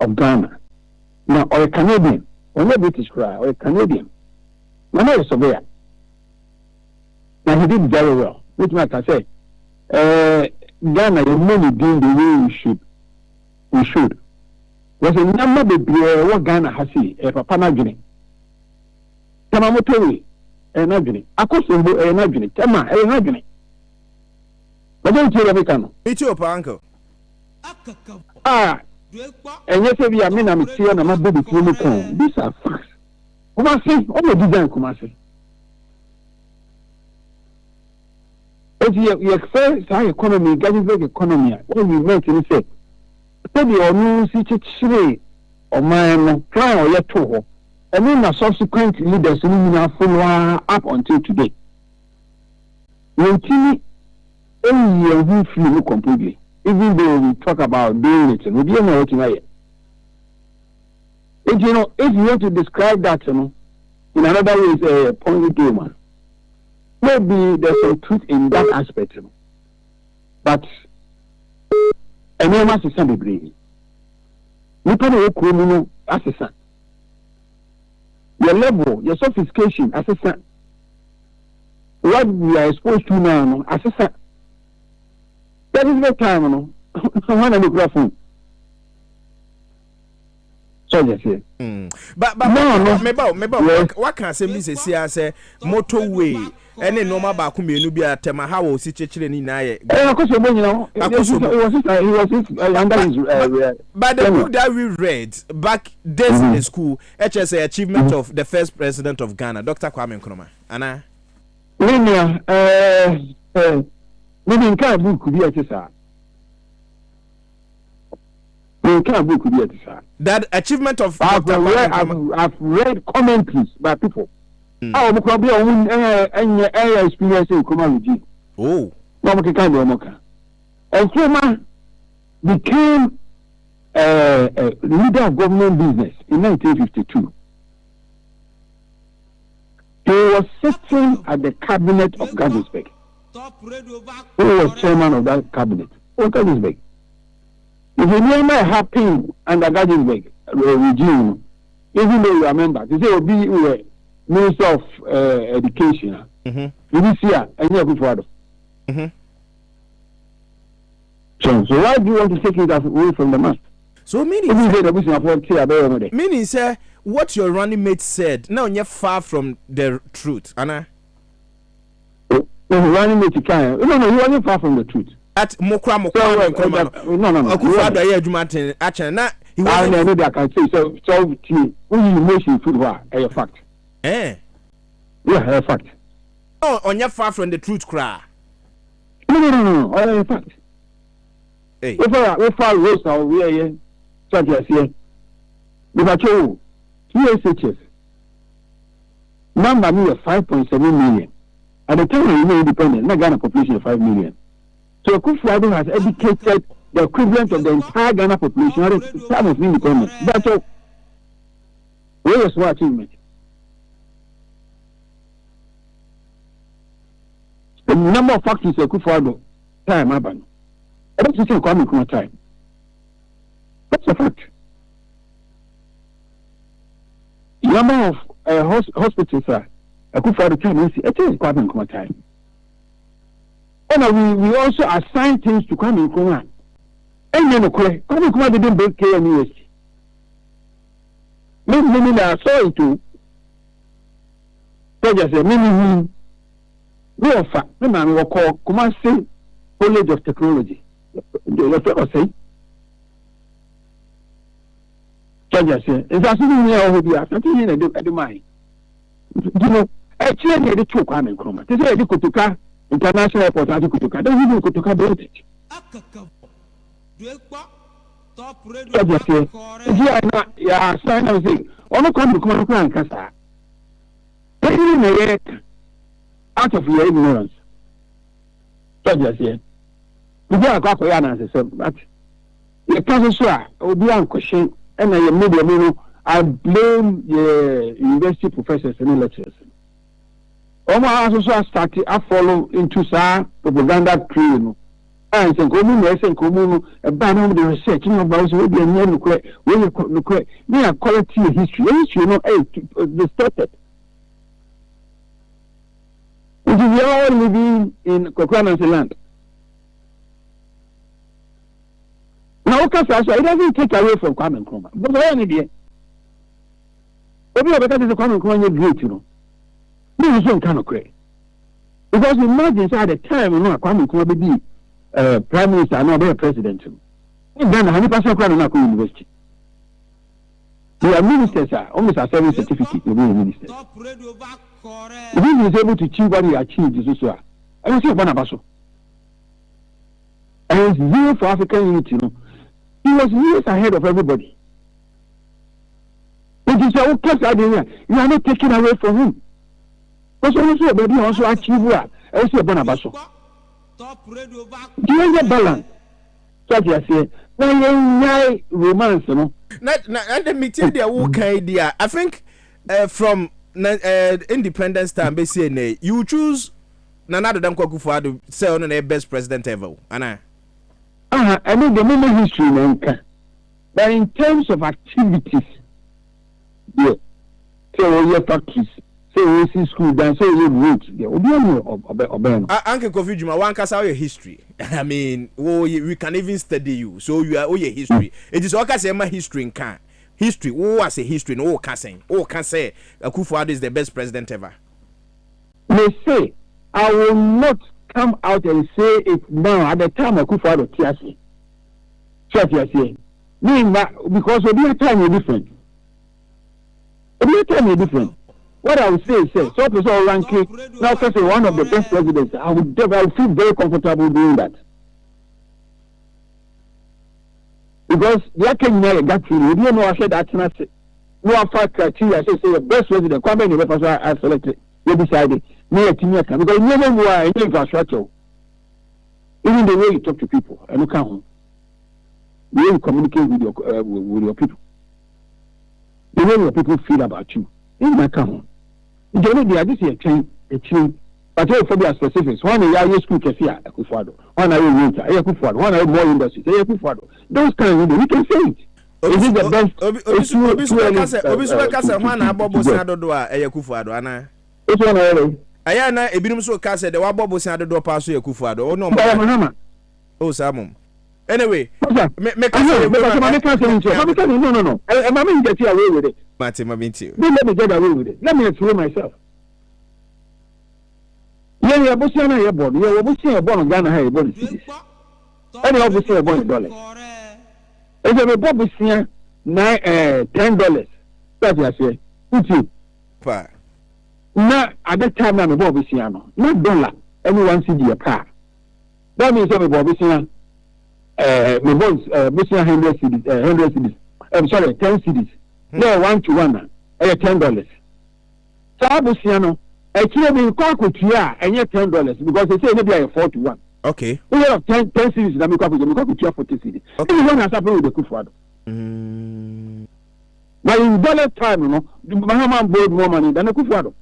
Speaker 3: of Ghana, now, or a Canadian, or a British cry, or a Canadian, not a surveyor. Now, he did very well. Which I can say, Ghana, the money doing the way we should. There's a number of what Ghana has seen, a Papa Guinea. Tamamotori, a Nagini. Akosimbo, a Nagini. Tama, a Nagini. But don't tell every
Speaker 2: It's your uncle.
Speaker 3: And yes, we are men, I'm here, and I'm a baby. These are facts. Kumasi, all the design Kumasi. If you expect our economy, Ghana's economy, what we make in say, maybe or new city or my plan or yet two, and then the subsequent leaders will follow up until today. Only we feel completely. Even though we talk about doing it, we don't know what to say. If you want to describe that, in another way, it's a point game. Maybe there's some truth in that aspect, but a man must be brave. We can't work criminal assistant. Your level, your sophistication, assistant. What we are exposed to now, assistant. That is the time, when I look for so yes, yeah.
Speaker 2: But no, maybe what can I say? Miss Sia say motorway. Any normal back me no be a tema how we see children in I.
Speaker 3: Of course, he was under his.
Speaker 2: But the book that we read back days in school, HSA achievement of the first president of Ghana, Dr. Kwame Nkrumah. Anna.
Speaker 3: Maybe in kind book could be at sir. In kind book could be at sir.
Speaker 2: That achievement of
Speaker 3: I've read commentaries by people. Oh, probably any experience in Kumaluji.
Speaker 2: Oh,
Speaker 3: no, Moka. And Nkrumah became a leader of government business in 1952. He was sitting at the cabinet of Johannesburg. Who was chairman of that cabinet? Johannesburg. If you remember happened under Johannesburg regime, even though you remember, they say be Minister of Education. This year, and you're good for it. So why do you want to take it away from the master?
Speaker 2: So meaning, sir, what your running mate said, now you're far from the truth, Anna.
Speaker 3: Running mate, no, you are far from the truth.
Speaker 2: At Mokra, no. Akufado, yeah, Jumatin, actually, he was. I know that I can say
Speaker 3: so. When you mention food, a fact.
Speaker 2: Yeah,
Speaker 3: a fact.
Speaker 2: Oh, on your far from the truth, cry.
Speaker 3: No, a fact.
Speaker 2: Hey,
Speaker 3: if I roast now, we are here, such as here. If I told USHS, number me 5.7 million. At the time we were independent, not Ghana population of 5 million. So Kufuor has educated the equivalent of the entire Ghana population at the time of independence. That's all. Where is what achievement? The number of factories Kufuor time happened. I don't think Kwame Nkrumah time. That's a fact. The number of hospitals are Kufuor time. It is Kwame Nkrumah time. And we also assign things to Kwame Nkrumah. ɛnyɛ no korɛ Kwame Nkrumah didn't break KNUST. Me na saw it too. So just say me offer me na me call Kumasi College of Technology. The fellow say. So just say it's as if me who be something in the mind. You know, actually the two Kwame Nkrumah. They say the Kotoka International Airport at Kotoka. Don't even Kotoka built it. So just say yeah, sign and say ono come to come and kasa. Even the out of your ignorance. So just say we go akwa koya na say but the professor obi an question and I media I blame the university professors and lecturers. Omo also started I follow into propaganda crew. And say komu e ba na the research no about so we dey no correct me a quality history no distorted. We are all living in Kokranan's land. Now, it doesn't take away from Kwame Nkrumah. But why any day? Obi Obeka is Kwame Nkrumah great, you know. No, so kind of crazy. Because imagine at the time, you know, Kwame Nkrumah be prime minister, no, be a president. Then, how many percent Kwame Nkrumah university? They are ministers, almost a service certificate to be a minister. If he is able to achieve what he achieved, this is why. I don't see one of us. And it's zero for African unity, you know. He was years ahead of everybody. It is our case idea. You are not taking away from him. Because also, baby, also achieve what? I see a bonabaso. Do you have balance? So I say, now romance, you know.
Speaker 2: And the meeting there, okay, idea. I think from independence time, basically, you choose Nana Addo Dankwa Akufo-Addo say on the best president ever, Anna.
Speaker 3: I mean the moment history, but in terms of activities, yeah, so your factories, say we school, then say you roads, yeah,
Speaker 2: Uncle Kofi Juma, one cast out your history. I mean, we can even study you, so you are your history. It is all say my history in can. History, I say history, no can say Akufo-Addo is the best president ever.
Speaker 3: They say I will not come out and say it now at the time Akufo-Addo Tiasi. Tiasi. Because the time is different. The time is different. What I would say is, so person ranking now say one of the best presidents. I would feel very comfortable doing that. Because the Kenya got to you don't know I said that no criteria say the best president Kwame Nkrumah I selected. You decided me a because you never know infrastructure. Even the way you talk to people and look at the way you communicate with your people, the way your people feel about you. In my come on, the this is a chain. But for the specifics, one is your school Kesia Akufo-Addo, one are you winter, Akufo-Addo, one are more industries, Akufo-Addo. Those kinds of we can say it. Is it the best?
Speaker 2: Obiswa one abobo sinadodo a Akufo-Addo ana.
Speaker 3: Which one are
Speaker 2: aya na ebinum so ka say the wabobo sinadodo pa so Akufo-Addo. Oh no. Oh Samum. Anyway, me can say no. Am I get away with it?
Speaker 3: Let me get away with it. Let me explain myself. Yeah, Busiana, you're born. You're Busiana born in Ghana, you're born in cities. And you're obviously born in dollars. If you're born Busiana, $10. That's what I say. Who's you? Now, at that time, I'm a born Busiana. Not dollar. Anyone see a car. That means I'm a born Busiana. My bones, Busiana 100 cities. I'm sorry, 10 cities. They're 1-to-1. $10. So, Busiana. Actually, we call Kutia and yet $10 because they say maybe I 4-to-1.
Speaker 2: Okay.
Speaker 3: We have 10 cities that we call Kutia 40 cities. Okay. This is what has happened with the Akufo-Addo. But in dollar time, you know, the Mahaman borrowed more money than the Akufo-Addo.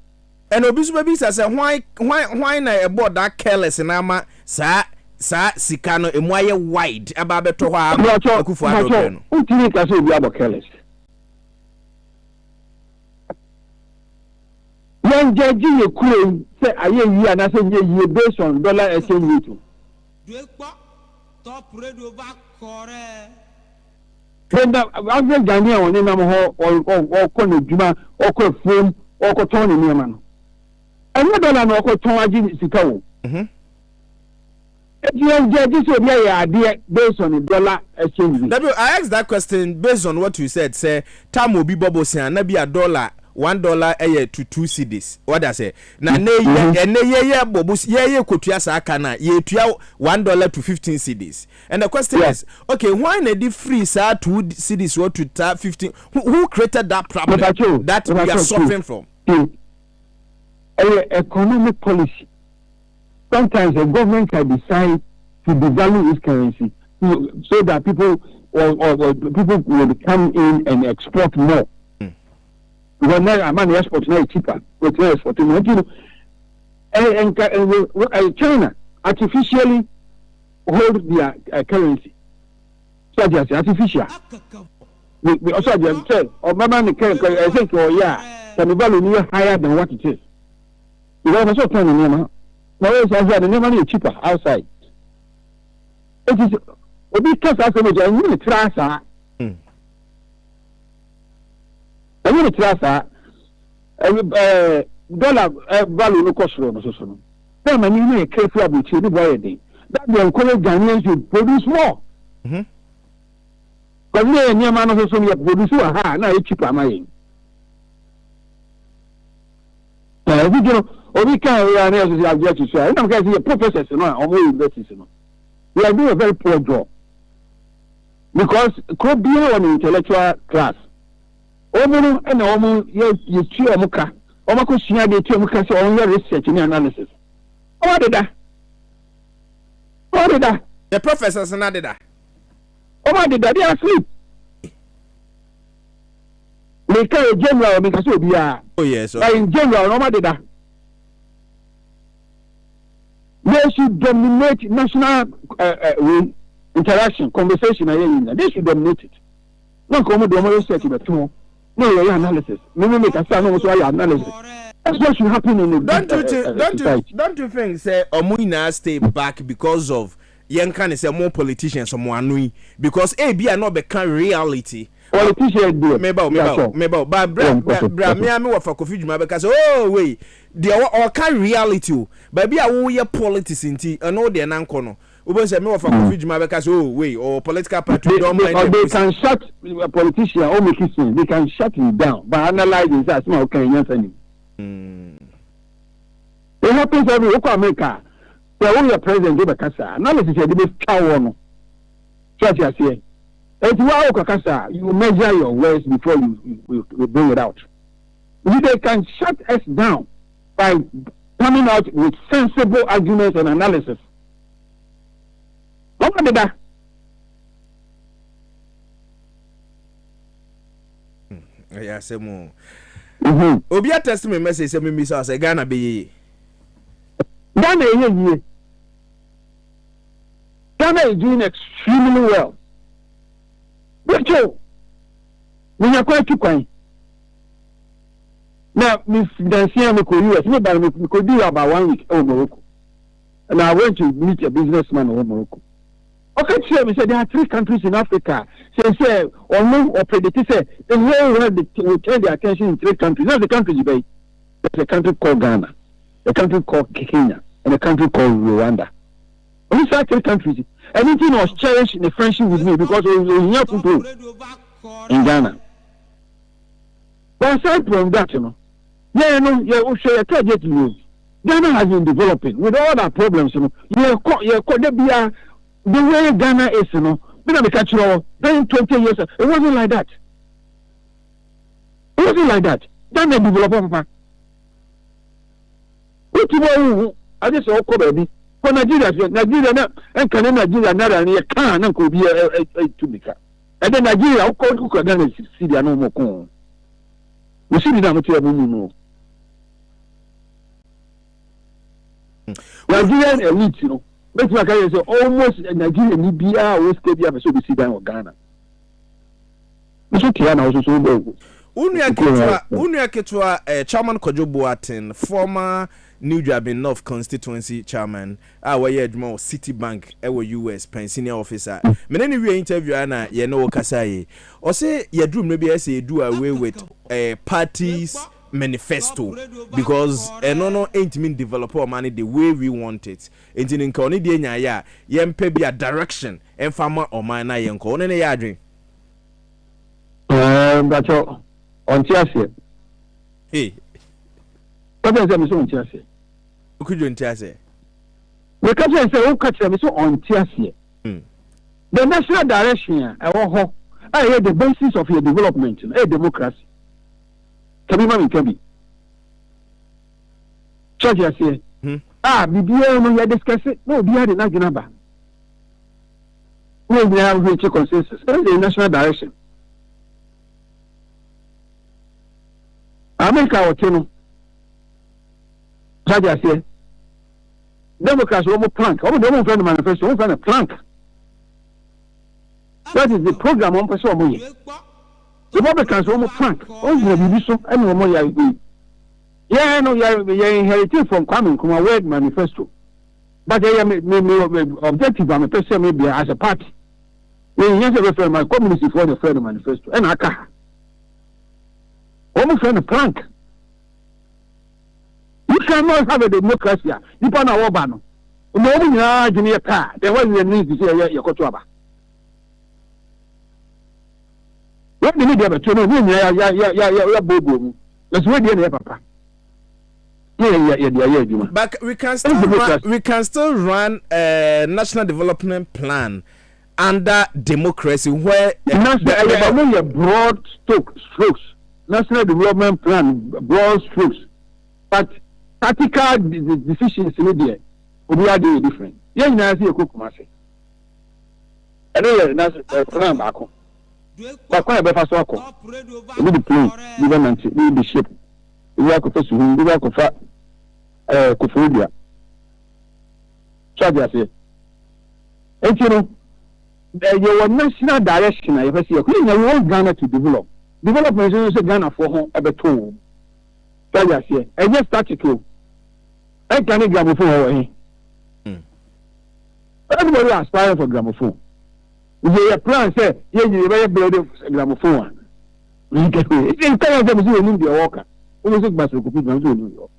Speaker 2: And Obisu says, why not about that careless and ama sa Sikano and why wide about the Toha Akufo-Addo?
Speaker 3: Who think I say we are careless? When judge Ukraine say I year and I say year based on dollar exchange rate.
Speaker 4: Top radio back correct.
Speaker 3: Then average Ghanaian on name or corner Juma or call phone or call Tony Newman. Another no call Tony Sikaw. This will be an idea based on the dollar exchange.
Speaker 2: I asked that question based on what you said. Say, time will be bubble say, and be $1, $1 a year to 2 cedis. What I say? Now, ye bobus, ye kutuasa kana, ye tuya $1 to 15 cedis. And the question is, okay, why need the free sir 2 cedis or to 15? Who created that problem that we are suffering from?
Speaker 3: Economic policy. Sometimes the government can decide to devalue its currency so that people or people will come in and export more. Because now money export now is cheaper. But China artificially hold their currency. So that's artificial. We also say, or Mama I think, can value higher than what it is. You also turn in Mama. Now, the money is cheaper outside. It is a big case as much as you trust. I mean, trust dollar value no cost for us. Then, when you make careful about you, that will encourage Ghanaians to produce more. But we are near man of some produce now it's cheaper. Or we can't object to say, I'm going to professors or more universities. We are doing a very poor job because could be an intellectual class. Omo and Omo, yes, you cheer Muka, Omako Shia de Muka, so on your research and analysis. What did that? What did that?
Speaker 2: The professors and did that.
Speaker 3: Oh, what did that? They are asleep. They carry a general because we are.
Speaker 2: Oh, yes.
Speaker 3: In general, what did that? They should dominate national interaction, conversation. They should dominate it. No, come on, research, but no, analysis. Maybe make a sound also analysis. That's what should happen in the
Speaker 2: Don't you think, say, Omuina stay back because of Yankan is a more politicians or more annoying because AB are not become reality.
Speaker 3: Politicians do.
Speaker 2: Maybe, but Bramiami wa for Kofi Juma because oh wait, they are kind reality. Baby, I will hear politics in tea and all the nankono. Uber say me wa for Kofi Juma because oh wait, or political party don't mind.
Speaker 3: They can shut a politician or make it soon. They can shut him down by analyzing that. Small can you It happens every America. The only president do Bakasa. Analysis is the power no. Church I say. You measure your words before you bring it out. If they can shut us down by coming out with sensible arguments and analysis. What did that?
Speaker 2: Yeah, say more. Obia test me message say me say Ghana be.
Speaker 3: Ghana is doing extremely well. But when you're quite too quiet. Now, Miss Dancia Moko, me could do about 1 week over Morocco. And I went to meet a businessman over Morocco. Okay, sure, we said there are 3 countries in Africa. Say, or no, or predict, say, the whole world will turn their attention in 3 countries. That's the countries you pay. There's a country called Ghana, a country called Kenya, and a country called Rwanda. These are 3 countries. Anything was cherished in the friendship with me because we were young people in Ghana. But aside from that, Ghana has been developing with all our problems, the way Ghana is, then 20 years, it wasn't like that. It wasn't like that. Ghana developed. I just saw baby. For Nigeria, and can Nigeria near can could be a tubica. And then Nigeria, who could see the no more. We see the amateur no. Nigerian elite, but like I say, almost Nigeria, Libya, West Libya, so we see down Ghana. It's okay, now, so go.
Speaker 2: Unia Ketwa, Chairman Kojo Boateng, former New Drabin North constituency chairman. Where you adwuma Citibank US senior officer. Many we interview ana ye no kasai. Or say ye dream maybe say do away with parties manifesto because no ain't mean developer money the way we want it. Ain't in koni de nya ya yempe be a direction and farmer or mana yenko ne ya dream.
Speaker 3: That's all on Tiasia.
Speaker 2: Hey.
Speaker 3: What is the on Tiasia?
Speaker 2: Could you Tiasia?
Speaker 3: The country say who catch them so on Tiasia. The national direction I hear the basis of your development a democracy. Can be. Church say BBA no you discuss it. No, be had na ginaba. We have reached a consensus. That is the national direction. America or Chino. Church say Democrats will plank. Oh, they won't find a manifesto, won't find a plank. That is the program on person money. The Republicans will plank. Oh, you will be so any more you. Yeah, no, you inherited from coming from a word manifesto. But I am objective on a person maybe as a party. We use refer my community for the friend manifesto. And I can't. Almost find a plank. You cannot have a democracy. You can't have a ban. No one has in your car. There was a need to say your coachaba. What do you need to know? Bobo. Let's wait here, Papa. Yeah.
Speaker 2: But we can still run a national development plan under democracy where
Speaker 3: a broad strokes. National development plan, broad strokes. But tactical decisions in there will be different. Yeah, you know, see a cook master. And then plan back home. But quite a bit of work. We need to plan, government, we need the shape. We work with us, we work with Kufudia. Charge us here. And you know, your national direction, I see, you want Ghana to develop. Development is Ghana for home, a bit too. Charge us here. I just started to. I can't gramophone. Everybody aspiring for gramophone. We plan say, you very build a gramophone. We get it. It's in kind of them in the walker. We music bus will be going to New York.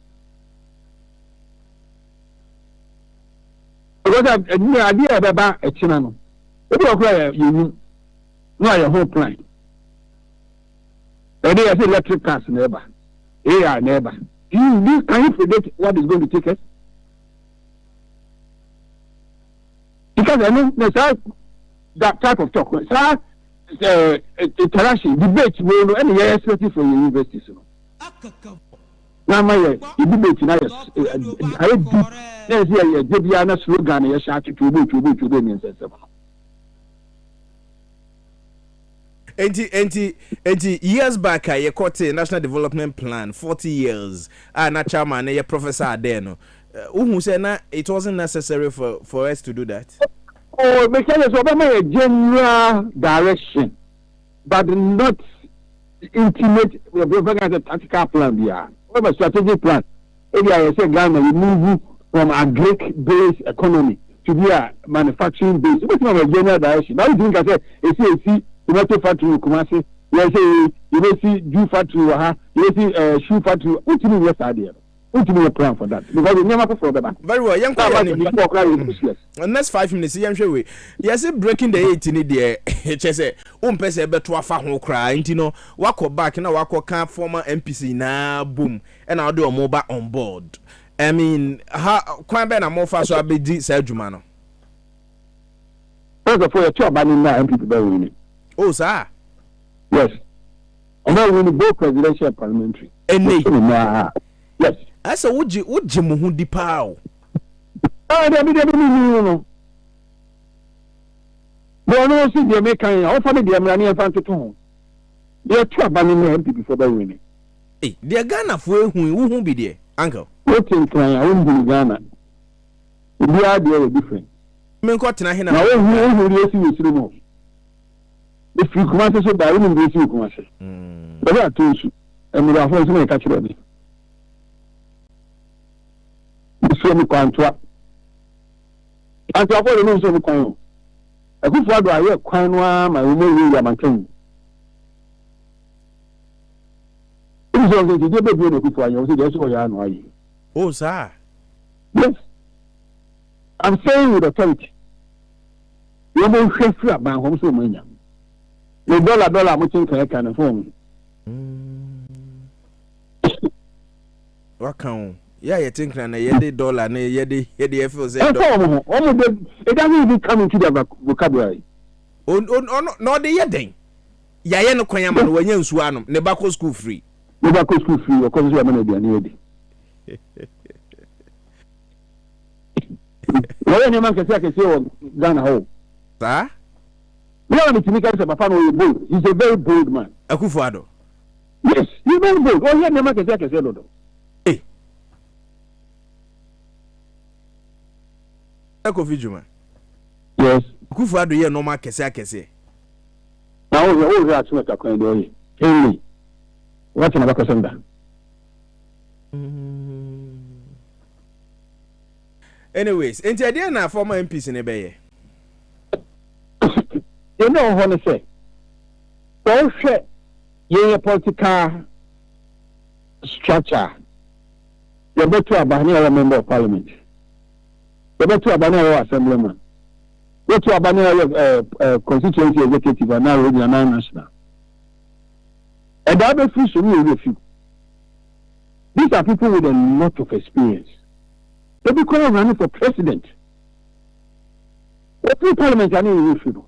Speaker 3: Because I have an idea about a Chinano. If you are you know your whole plan. And they have electric cars neighbor. AI neighbor. Can you predict what is going to take us? Because I know there's that type of talk. Interaction, debate, we know any especially for universities. Now, my debate now is I do. There's a Debiana slogan, a shout to be.
Speaker 2: Enti years back I caught a national development plan 40 years na chairman a professor Adeno who said it wasn't necessary for us to do that.
Speaker 3: Oh, make sure Obama a general direction but not intimate a tactical plan there. What a strategic plan. Maybe I say Ghana will move from a Greek based economy to be a manufacturing base. What's not a general direction? Now you think I said tomato factory Kumasi, you see Jew factory, you see shoe factory. What do you mean yes idea? What do you mean a plan for that? Because we never put for the
Speaker 2: very well, young next 5 minutes, young show we. Yes, breaking the 18 there. Say, person better fa ho cry, you know, walk back and walk can former MPC na boom, and I'll do a mobile on board. I mean, how quite better more fast so I be Jumano.
Speaker 3: First of all, your job banning now and people winning.
Speaker 2: Oh, sir.
Speaker 3: Yes. And then when you go presidential parliamentary. Yes.
Speaker 2: I said, would you muhundi pow?
Speaker 3: Oh, no. But no, see the American, offer the American fan to home. They are two banning MP before the winning.
Speaker 2: Hey, they are Ghana for who won't be there, uncle.
Speaker 3: What in Ghana? I won't be Ghana. We are there different.
Speaker 2: Men caught in a hen.
Speaker 3: If you come out so by women, they see you come out. But I told you, and we are forced to catch it. so me kwantwa antwa for no so me kwan akufu ado aye kwan no ma wo mu ya mankan so the dey be no akufu aye o say dey so ya no aye
Speaker 2: oh sir
Speaker 3: yes I'm saying with authority you mo hwe firi aban hom so mo nya the dollar mo tin kan kan phone
Speaker 2: Wakao. Yeah, you think na yede dollar na yede feel say
Speaker 3: it doesn't even come into the vocabulary.
Speaker 2: Oh no de yeden. Ya ye no kwanya ma no wanya nsu anom ne ba ko school free.
Speaker 3: Ne ba ko school free o ko so ya ma na bia ne yede. Wọ́n ní man kẹsí o Ghana ho.
Speaker 2: Sir?
Speaker 3: We are meeting say papa no bold. He's a very bold man.
Speaker 2: Akufo-Addo.
Speaker 3: Yes, he's very bold. Oh, yeah, man kẹsí lodo.
Speaker 2: Eh. Kofi Juma.
Speaker 3: Yes.
Speaker 2: Akufo-Addo ye normal kẹsí.
Speaker 3: Na o ya tuma ta kwan do yi. Hey. What na ba ko senda.
Speaker 2: Anyways, enti ade na former MPs ne be ye.
Speaker 3: You know what I say. Don't share your political structure. You better abani a member of parliament. You better abani a assemblyman. You better abani a constituency executive and now regional and national. And the other few should These are people with a lot of experience. They become running for president. Every parliament are not in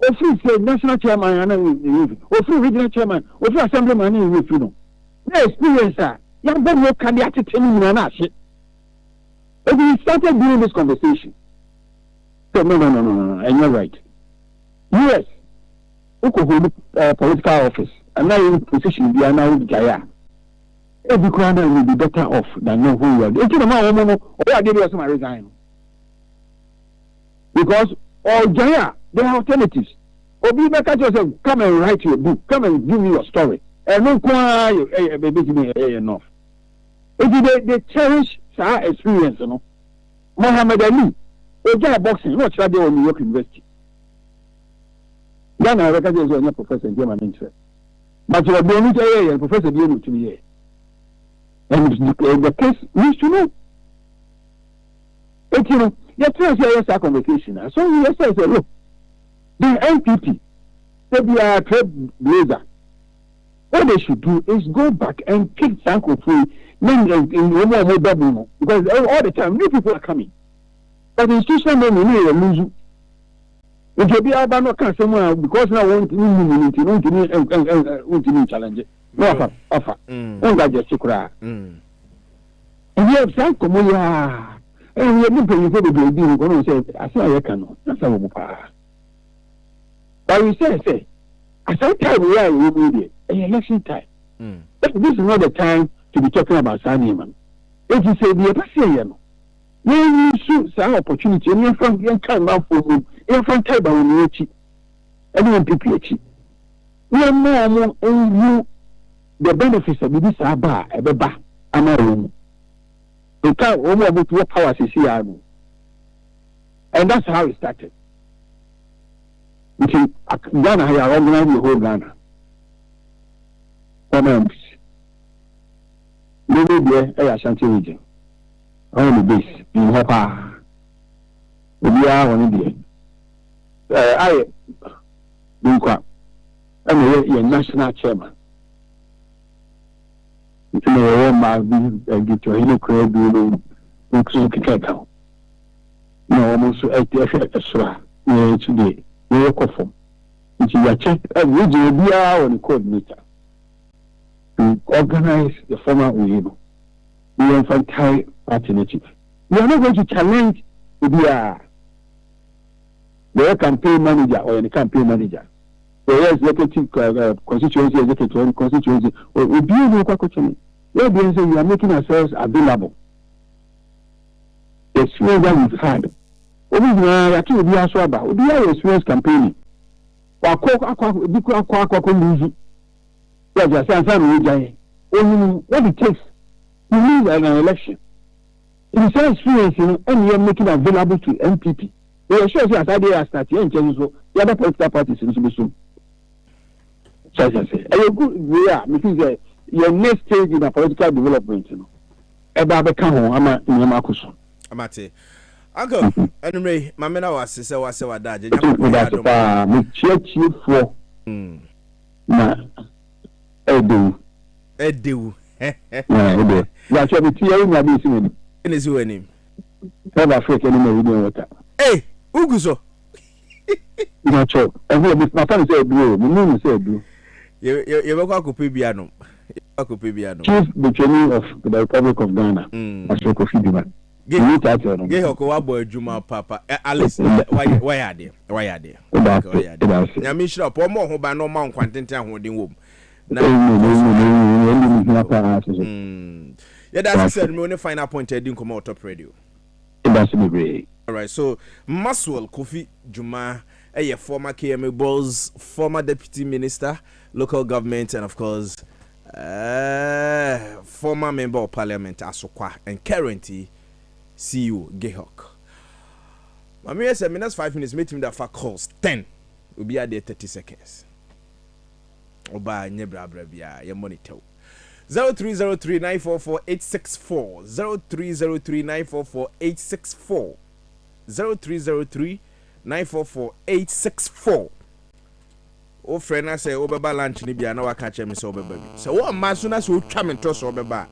Speaker 3: Ofi say national chairman and Ofi regional chairman, Ofi assemblyman and no experience ah. Young boy no can be attending na shit. But we started doing this conversation. So no, and you're right. Yes, who could hold political office and now in position we are now with Jaya. Every corner will be better off than know who you are. If you know, I did was my resign. Because all Jaya, there are alternatives. Obi Beka just say, come and write your book, come and give me your story. And no enough. If they cherish our experience, you know. Muhammad Ali, Oja boxing, what should I do on New York University? Ghana, I reckon there's a professor in German interest. But you are doing it a professor dealing to me. And the case needs to know. But you know, you try to say a conversation. So you say, look, the NPP, they be a trailblazer. What they should do is go back and pick Sanko free because all the time new people are coming. But the institution men will lose. If you be about no can someone because now want to challenge. No offer. Don't just secret. And you have Sanko Moya. And we have been paying for the building. Going to say, I say I can. That's how we are. But we say, at some time we are in election time. But this is not the time to be talking about Sani man. If you say the person, you shoot some opportunity, and you're from young time for you, you're from Taiba when you cheat. Anyone PPH. We are more you the benefits of this Abba, a beba, and my room. You can't almost what powers is here. And that's how it started. Ghana has organized the whole Ghana. Maybe there is Ashanti region. On the base in Hopper. We are on the I Dunka. I'm a national chairman. It's in a room, I get to a crowd, you know, no, almost 8 extra today. We work for it. You check every day on the coordinator to organize the former Uyebo. We are infantile alternative. We are not going to challenge the campaign manager or any campaign manager. The executive constituency, executive constituency, or we do no question. We are making ourselves available. The experience that we've had. Actually, we are so about we are experience campaigning. What it takes to lose an election. in some experience, and you're making available to MPP. We are sure as idea starting and so the other political parties in Subusu. So I say, a good way, because your next stage in a political development, Eba come home, Amakuso.
Speaker 2: Amate. Uncle, anyway, my men was say was so that.
Speaker 3: Me church for na Edu. Ya chọ bi ti yẹ nya bi si ni.
Speaker 2: Ene si wani.
Speaker 3: Never fake any more video water.
Speaker 2: Hey, uguso.
Speaker 3: Na chọ. Ewu bi na fan say Edu, me no say Edu.
Speaker 2: You be kwa ko pe bia no.
Speaker 3: Chief Butcheni of the Republic of Ghana. Ashoko Fidiman.
Speaker 2: Gehoko wa boy Juma Papa. Alice, why are they? Nyami shira po mo ho ba no ma nkwantenten ahoden wom. Na yeah, that's said me only final point I didn't come out top radio. All right, so Maswell Kofi Juma, a former KMA Balls, former deputy minister, local government, and of course, former member of parliament Asokwa, and currently CEO Gehok. My mayor said, minus 5 minutes, meet him that for calls 10. We'll be at there 30 seconds. Oba Nebra Brabia, your monitor. 0303-944-864 0303-944-864 0303-944-864. O friend I say obeba lunch ni bia na waka che me so obeba bi. So wo ma so na so twa me to so obeba.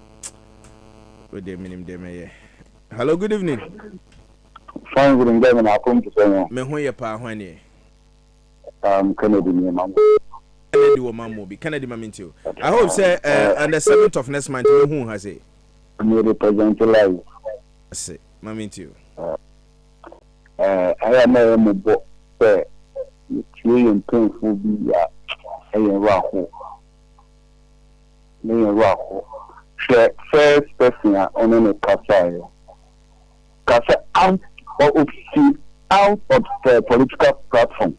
Speaker 2: We dey minim dey me. Hello, good evening.
Speaker 3: Fine, good evening. I come to say
Speaker 2: me ho ye pa hwan ni.
Speaker 3: Kennedy ni mambo.
Speaker 2: Kennedy wo mammo bi. Kennedy mamintio. I hope say on the 7th of next month me hu ha say.
Speaker 3: Me represent live.
Speaker 2: Say mamintio.
Speaker 3: I am a mo say you in painful be a raho. Me raho. First person on a kasa out of the political platform.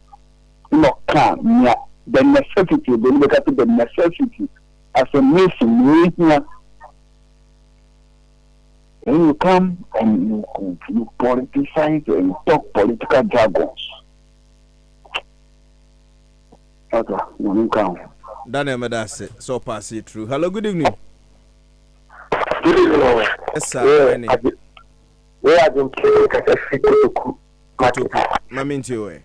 Speaker 3: No can the necessity, they look at the necessity as a nation here. When you come and you politicize and talk political jargons. Okay, you come.
Speaker 2: Daniel Medase, so pass it through. Hello, good evening.
Speaker 3: Good evening.
Speaker 2: Yes, sir.
Speaker 3: We are going to take a physical
Speaker 2: mamintio.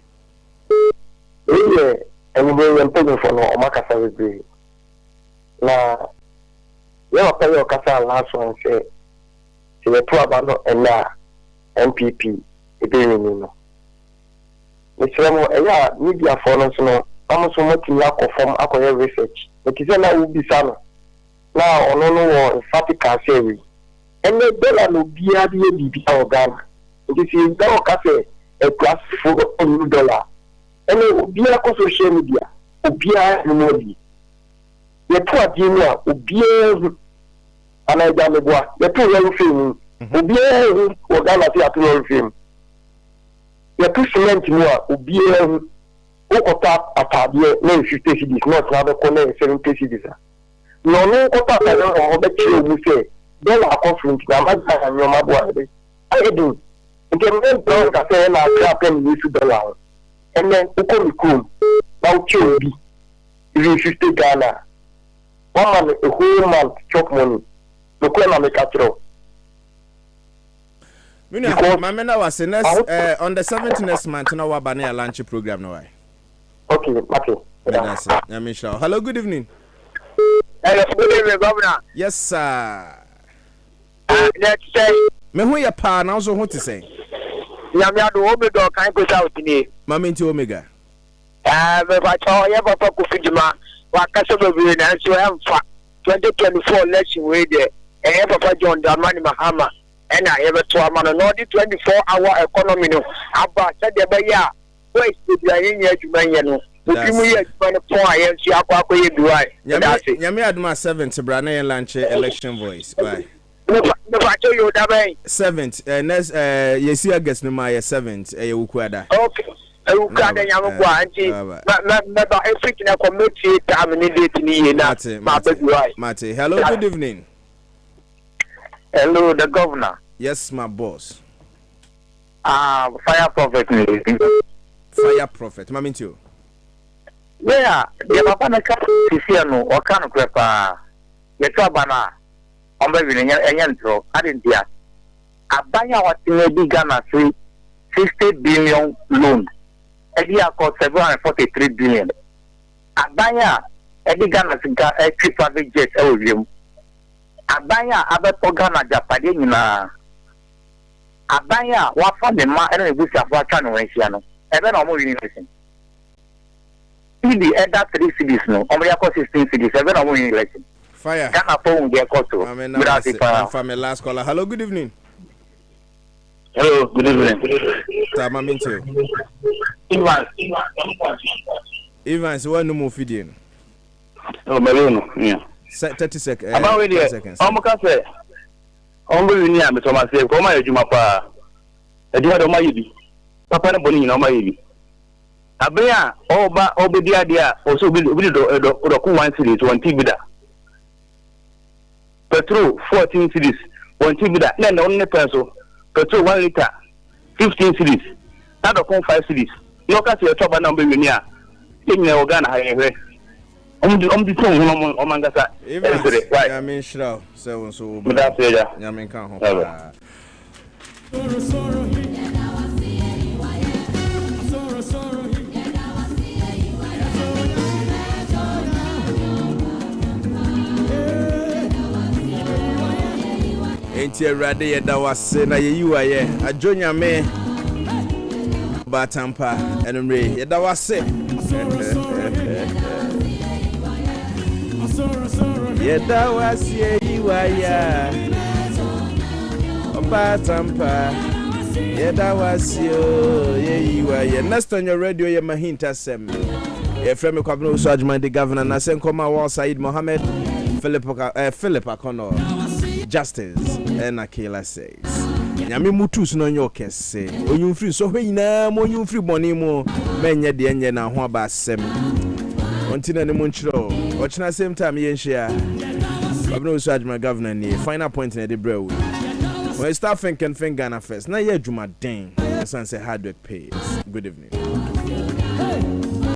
Speaker 3: Yeah, and we are paying for no Omakasa with me. Now, you are paying your Casa last one, say, to the problem and now MPP, it is in Mr. Media for us, no, I'm so much lack of form, I research. But it's now will be sana. Now, on no emphatic can say we. And the dollar no be a Ghana. It is now cafe a plus $4. And it will be a social media, will be a money. The poor dinner will be an idea. The poor film will be a Ghana film. The two cement will be a tap at a year, no 50 cities, not another corner 70 cities. No, tap or the children will say, then I confront the Amazon and your mother. I do. You can then brown cafe and I clap and use $2. And then you come cool. Now, Chubby, you 50 Ghana. 1 month, a whole month, chop money. The corner make a throw.
Speaker 2: My man was on the 17th next month. Now, we're banning a lunch program. No,
Speaker 3: okay, okay.
Speaker 2: That's it. Hello, good evening.
Speaker 1: Hello, good evening, Governor.
Speaker 2: Yes, sir.
Speaker 1: Let's say,
Speaker 2: me who your pa now so what to say?
Speaker 1: Yamia do Omega can go out in it.
Speaker 2: Mammy to Omega.
Speaker 1: But I saw you ever for Kufijima, what customer will answer 2024 election way there. And ever for John Damani Mahama. And I ever to a man on the 24-hour economy. Abba said the Baya, where is the Indian Jumaniano?
Speaker 2: Yami Adma 7th, Brane lunch election voice. Bye.
Speaker 1: No, I tell you that
Speaker 2: 7th, next, yes, I guess no my 7th, a Ukwada.
Speaker 1: Okay, I will cut a young one. Never everything I committee, terminate me. Mate,
Speaker 2: hello, good evening.
Speaker 1: Hello, the governor.
Speaker 2: Yes, my boss.
Speaker 5: Fire prophet.
Speaker 2: Fire prophet. Mami too.
Speaker 5: Yeah, the papa na ka sisiano o kan krepa. Ye to bana. Omba wi enya ntro. Adentia. Abanya watine bi Ghana 60 billion loan. Edi akọ 743 billion. Abanya edi Ghana singa private jet e owiem. Abanya abeto Ghana Japade nyina. Abanya wafa ne ma ene nebusi afọ atwa no wenhia no. Ebe na omo wi ni election. The other 3 cities no. Omo yakọ 16 cities. Ebe na omo wi ni election.
Speaker 2: Fire.
Speaker 5: Ghana phone get caught to.
Speaker 2: I'm last caller. Hello, good evening.
Speaker 5: Hello, good evening.
Speaker 2: Mami too. Evans, what no more feeding?
Speaker 3: Oh, Melino, yeah.
Speaker 2: 30 seconds.
Speaker 3: About with you. I'm say. I'm going to be Thomas. Come on, you mapa. I do have my baby. Papa na boni na my baby. Abia oba obedia dia also be do 1 series 1 tibida. Petrol 14 series 1 tibida. Na only peso. Petrol 1 liter 15 series. Na do 5 series. No ka se toba na mbe nia. Enya ogana ha yewe. Omdi ton hono omangasa.
Speaker 2: I mean sure. So I mean kan ho. Enti erade ye da wase na ye yiwa ye ajonya me batampa enumre ye da wase ye da wase yiwa ya batampa ye da wase ye yiwa ye. Next on your radio ye mahinta sem ye frame kwabno so adjuman the governor na senkoma wa Said Mohammed Philip Akono Justice and Akela says Nyame mutus no nyo kese onyum free so hwe nyina mo onyum free boni mo menye de enye na ho aba asem ontina ne mo nchiro ochina same time ye nhia Governor so adjuman governor ni final point na de brew when start thinking Ghana first na ye adwuma den san say hard work pays. Good evening.